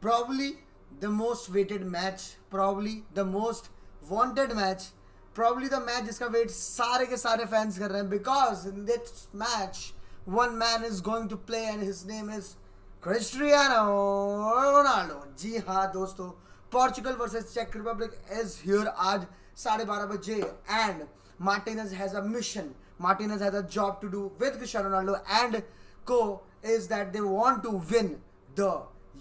Probably the most weighted match, probably the most wanted match, probably the match जिसका wait सारे के सारे fans कर रहे हैं, because in this match one man is going to play and his name is Cristiano Ronaldo. जी हाँ दोस्तों, पोर्चुगल वर्सेस चेक रिपब्लिक इज हियर आज 12:30 बजे and Martinez has a mission. Martinez has a job to do with Cristiano Ronaldo and co is that they want to win the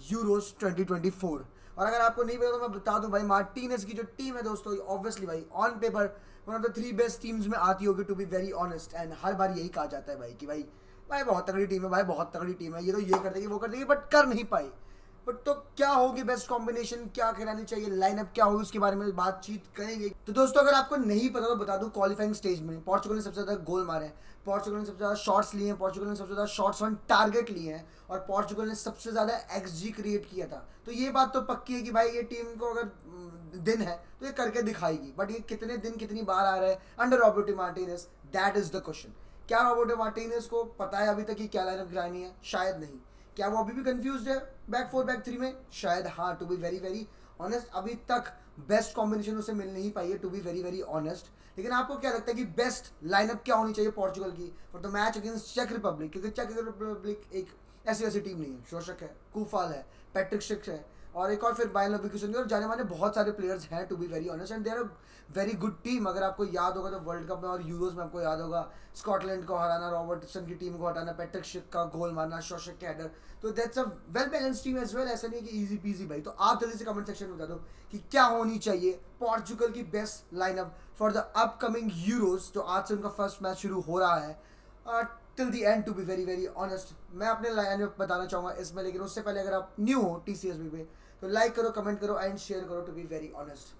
Euros 2024. और अगर आपको नहीं पता तो मैं बता दूं भाई, मार्टिनेज की जो टीम है दोस्तों, ऑब्वियसली भाई on paper one of the 3 best teams में आती होगी, to be very honest. And हर बार यही कहा जाता है भाई कि भाई भाई बहुत तगड़ी टीम है, भाई बहुत तगड़ी टीम है, ये तो ये कर देगी वो कर देगी, बट कर नहीं पाई. बट तो क्या होगी बेस्ट कॉम्बिनेशन, क्या खिलानी चाहिए, लाइनअप क्या होगी, उसके बारे में बातचीत करेंगे. तो दोस्तों अगर आपको नहीं पता तो बता दूं, क्वालिफाइंग स्टेज में पोर्चुगल ने सबसे ज्यादा गोल मारे हैं, पोर्चुगल ने सबसे ज्यादा शॉट्स लिए हैं, पोर्चुगल ने सबसे ज्यादा शॉट्स ऑन टारगेट लिए हैं, और पोर्चुगल ने सबसे ज्यादा एक्सजी क्रिएट किया था. तो ये बात तो पक्की है कि भाई ये टीम को अगर दिन है तो ये करके दिखाएगी. बट ये कितने दिन कितनी बार आ रहा है under Roberto Martinez, that is the question. क्या रॉबर्टो मार्टिनेज को पता है अभी तक कि क्या लाइनअप गिरानी है? शायद नहीं. क्या वो अभी भी कंफ्यूज है बैक 4 बैक 3 में? शायद हाँ. To B very very honest अभी तक बेस्ट कॉम्बिनेशन उसे मिल नहीं पाई है, to B very very honest. लेकिन आपको क्या लगता है कि बेस्ट लाइनअप क्या होनी चाहिए पोर्चुगल की फॉर द मैच अगेंस्ट चेक रिपब्लिक? क्योंकि चेक रिपब्लिक एक ऐसी ऐसी टीम नहीं है. शोशक है, कूफाल है, पैट्रिक शिक है, और एक और फिर बायन लविकुसन, और जाने माने बहुत सारे प्लेयर्स हैं, to be very honest. And they are a very good team. अगर आपको याद होगा तो वर्ल्ड कप में और यूरोज में आपको याद होगा स्कॉटलैंड को हराना, रॉबर्टसन की टीम को हटाना, पैट्रिक शिक का गोल मारना, शोशक के हेडर. तो that's a well balance team as well. ऐसा नहीं कि इजी पीजी भाई. तो आप जल्दी से कमेंट सेक्शन में बता दो कि क्या होनी चाहिए पोर्चुगल की best lineup for the upcoming euros, जो आज से उनका फर्स्ट मैच शुरू हो रहा है. Till the end to B very very honest मैं अपने लाइनअप बताना चाहूँगा इसमें, लेकिन उससे पहले अगर आप न्यू हो TCSB पे तो लाइक करो, कमेंट करो एंड शेयर करो, टू बी वेरी ऑनेस्ट.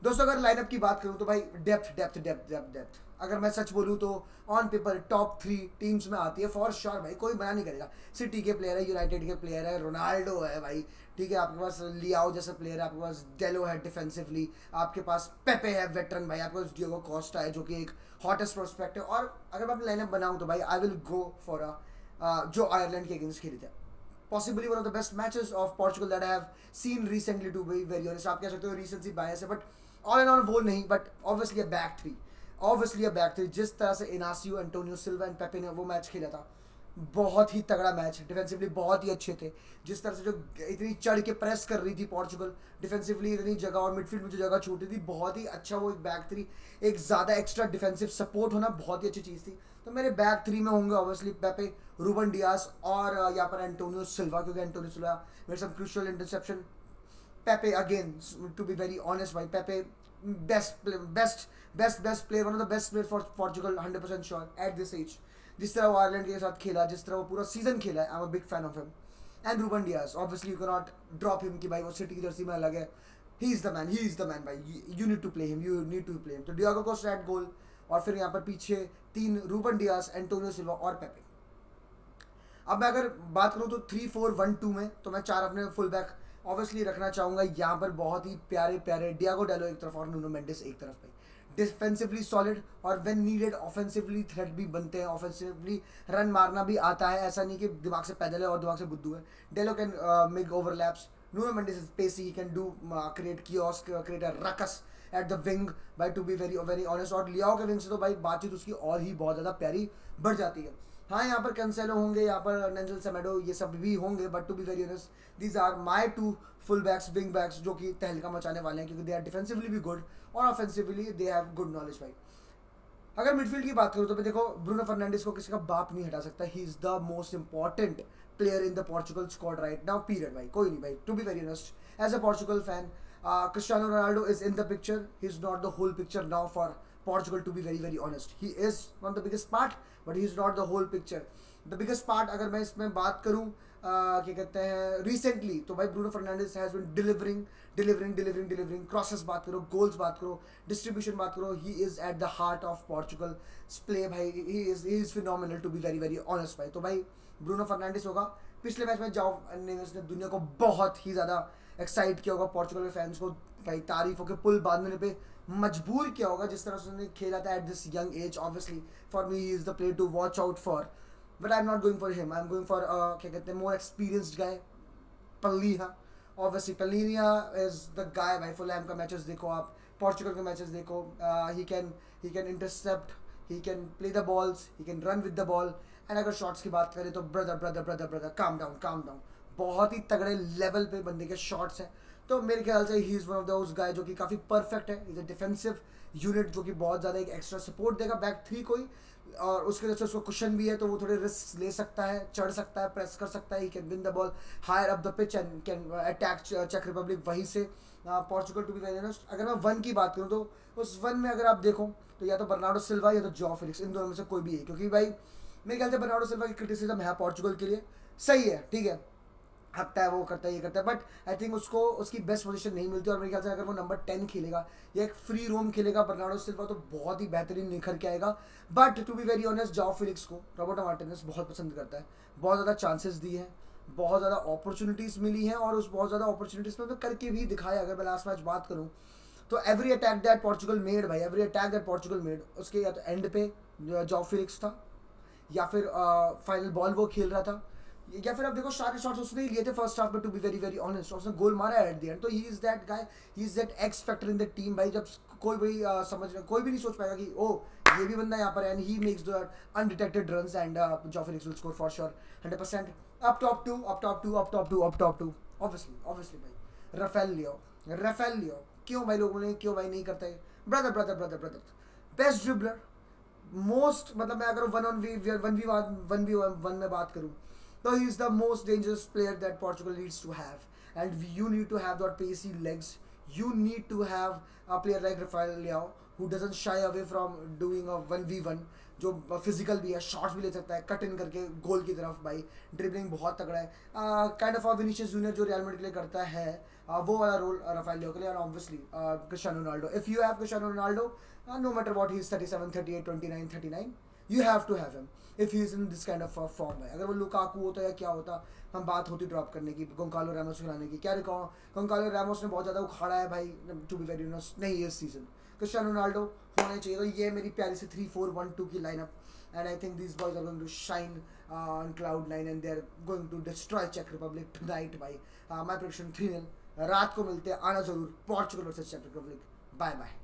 दोस्तों अगर लाइनअप की बात करूं तो भाई depth depth depth depth depth अगर मैं सच बोलूं तो ऑन पेपर टॉप 3 टीम्स में आती है फॉर श्योर भाई. कोई मना नहीं करेगा. सिटी के प्लेयर है, यूनाइटेड के प्लेयर है, रोनाल्डो है भाई, ठीक है, आपके पास लियाओ जैसा प्लेयर है, आपके पास डेलो है डिफेंसिवली, आपके पास पेपे है वेटरन भाई, आपके पास डियोगो कोस्टा है जो कि एक हॉटेस्ट प्रोस्पेक्ट है. और अगर मैं अपनी लाइनअप बनाऊं तो भाई आई विल गो फॉर जो आयरलैंड के अगेंस्ट खेले थे, possibly one of the best matches of Portugal that I have seen recently, to be very honest. आप कह सकते हो recency bias है, but all in all वो नहीं, but obviously a back three, obviously a back three. जिस तरह से इनासियो, एंटोनियो सिल्वा एंड पेपे ने वो मैच खेला था, बहुत ही तगड़ा मैच. डिफेंसिवली बहुत ही अच्छे थे. जिस तरह से जो इतनी चढ़ के प्रेस कर रही थी पोर्चुगल, डिफेंसिवली इतनी जगह और मिडफील्ड में जो जगह छूट रही थी, बहुत ही अच्छा वो एक बैक थ्री, एक ज़्यादा एक्स्ट्रा डिफेंसिव सपोर्ट होना बहुत ही अच्छी चीज़ थी. तो मेरे बैक थ्री में होंगे ऑब्वियसली पेपे, रूबन डियास और यहाँ पर एंटोनियो सिल्वा, क्योंकि एंटोनियो सिल्वा मेरे some crucial interception. Pepe again, to be very honest भाई, Pepe best player, one of the best player for Portugal, 100% sure at this age. जिस तरह वो आयरलैंड के साथ खेला, जिस तरह वो पूरा सीजन खेला है, I am a big fan of him. And Ruben Dias obviously you can not drop him कि भाई वो सिटी की जर्सी में अलग है. ही इज द मैन भाई, you need to play him, you need to play him. तो Diogo Costa at goal, और फिर यहाँ पर पीछे 3 रूबन डियास, एंटोनियो सिल्वा और पेपे. अब मैं अगर बात करूँ तो 3-4-1-2 में तो मैं 4 अपने फुल बैक ऑब्वियसली रखना चाहूँगा. यहाँ पर बहुत ही प्यारे प्यारे डियागो डेलो एक तरफ और नुनो मेंडिस एक तरफ भाई. डिफेंसिवली सॉलिड और व्हेन नीडेड ऑफेंसिवली थ्रेट भी बनते हैं, ऑफेंसिवली रन मारना भी आता है. ऐसा नहीं कि दिमाग से पैदल है और दिमाग से बुद्धू है. डेलो can make overlaps. Nuno Mendes is pacey, he can do create chaos, create a ruckus at the wing भाई, to be very very honest. और लियाओ के विंग से तो भाई बातचीत उसकी और ही बहुत ज़्यादा प्यारी बढ़ जाती है. हाँ यहाँ पर कैंसेलो होंगे, यहाँ पर नेंजल सेमेडो, ये सब भी होंगे, but to be very honest these are my 2 full backs, wing backs, जो कि तहलका मचाने वाले हैं, क्योंकि दे आर डिफेंसिवली भी गुड और offensively they have good knowledge भाई. अगर मिडफील्ड की बात करूँ तो देखो ब्रूनो फर्नांडिस को किसी का बाप नहीं हटा सकता. He is the most important player in the Portugal squad right now, period भाई. कोई नहीं भाई, टू बी वेरी ऑनेस्ट as a Portugal fan, Cristiano Ronaldo is in the picture. He's not the whole picture now for Portugal, to be very very honest. He is one of the biggest part, but he's not the whole picture. The biggest part अगर मैं इसमें बात करूँ क्या कहते हैं recently, तो भाई Bruno Fernandes has been delivering crosses बात करो, गोल्स बात करो, डिस्ट्रीब्यूशन बात करो. He is at the heart of Portugal play भाई. He is phenomenal, to B very very honest भाई. तो भाई ब्रूनो फर्नांडिस होगा. पिछले मैच में जाओ नेवेस ने दुनिया को बहुत ही ज़्यादा एक्साइट किया होगा, पोर्चुगल के फैंस को भाई तारीफों के पुल बांधने पे मजबूर किया होगा जिस तरह से उसने खेला था at this young age. Obviously for me he is the player to watch out for, but I am not going for him. I am going for क्या कहते हैं more experienced guy, Palhinha. Obviously Palhinha is the guy भाई. Fulham का matches देखो आप, Portugal के matches देखो. He can intercept, he can play the balls, he can run with the ball. And अगर शॉट्स की बात करें तो brother brother brother brother calm down calm down. बहुत ही तगड़े लेवल पे बंदे के शॉट्स हैं. तो मेरे ख्याल से he is one of those guy जो कि काफ़ी परफेक्ट है. इज अ डिफेंसिव यूनिट जो कि बहुत ज़्यादा एक एक्स्ट्रा सपोर्ट देगा बैक थ्री को ही. और उसके वजह से उसको कुशन भी है, तो वो थोड़े रिस्क ले सकता है, चढ़ सकता है, प्रेस कर सकता है. He can win the ball higher up the pitch and can attack चेक रिपब्लिक वहीं से. Portugal to be very honest, अगर मैं वन की बात करूँ तो उस वन में अगर आप देखो तो या तो बर्नार्डो सिल्वा या तो जॉ फिलिक्स, इन दोनों में से कोई भी है. क्योंकि भाई मेरे ख्याल से बर्नार्डो सिल्वा की क्रिटिसिज्म है पोर्चुगल के लिए, सही है, ठीक है, हकता है, वो करता है, ये करता है, बट आई थिंक उसको उसकी बेस्ट पोजीशन नहीं मिलती. और मेरे ख्याल से अगर वो नंबर 10 खेलेगा या एक फ्री रोम खेलेगा बर्नार्डो सिल्वा तो बहुत ही बेहतरीन निखर के आएगा. But to be very honest, João Felix को रॉबर्टो मार्टिनेज बहुत पसंद करता है. बहुत ज़्यादा चांसेस दिए हैं, बहुत ज़्यादा अपॉर्चुनिटीज़ मिली हैं, और उस बहुत ज़्यादा अपॉर्चुनिटीज़ में तो करके भी दिखाया. अगर मैं लास्ट मैच बात करूँ तो every attack that Portugal made भाई, every attack that Portugal made, उसके या तो एंड पे जॉ फिलिक्स था, या फिर फाइनल बॉल वो खेल रहा था, या फिर आप देखो सारे शॉट्स उसने ही लिए थे फर्स्ट हाफ में. To B very very honest, उसने गोल मारा है एट द एंड. तो he is that guy, he is that X factor in the team भाई. जब कोई भी कोई भी नहीं सोच पाएगा कि ओ ये भी बंदा यहाँ पर है, and he makes the undetected runs. And João Felix will score for sure 100%. Up top two, up top two, up top two, up top two, obviously भाई राफेल लियो. क्यों भाई लोगों ने क्यों भाई नहीं करता है? Brother brother brother brother, best dribbler, most, मतलब मैं अगर वन वी वन में बात करूँ तो he is the most dangerous player that Portugal needs to have. And you need to have that pacey legs. You need to have a player like Rafael Leao who doesn't shy away from doing a 1v1, जो physical भी है, shots भी ले सकता है cut in करके गोल की तरफ भाई. ड्रिबलिंग बहुत तगड़ा है, काइंड ऑफ विनीशियस जूनियर जो रियल मैड्रिड के लिए करता है, वो वाला रोल राफेल लियाओ के लिए. और obviously Cristiano Ronaldo, if you have Cristiano Ronaldo, no matter what, he is 37, 38, 29, 39, you have to have him if he is in this kind of form है. अगर वो लुकाकू होता या क्या होता, हम बात होती ड्रॉप करने की, गोंकालो रैमोस खिलाने की. क्या रिकॉ गोंकालो रैमोस ने बहुत ज़्यादा उखाड़ा है भाई, टू बी वेरी ऑनेस्ट, नहीं इस सीजन. क्रिस्टियानो रोनाल्डो होने चाहिए. तो ये मेरी प्यारी सी 3-4-1-2 की lineup. And I think these boys are going to shine on cloud 9 and they are going to destroy Czech Republic tonight भाई. My prediction 3-0. रात को मिलते हैं, आना जरूर. पोर्चुगल वर्सेस चेक रिपब्लिक. Bye bye.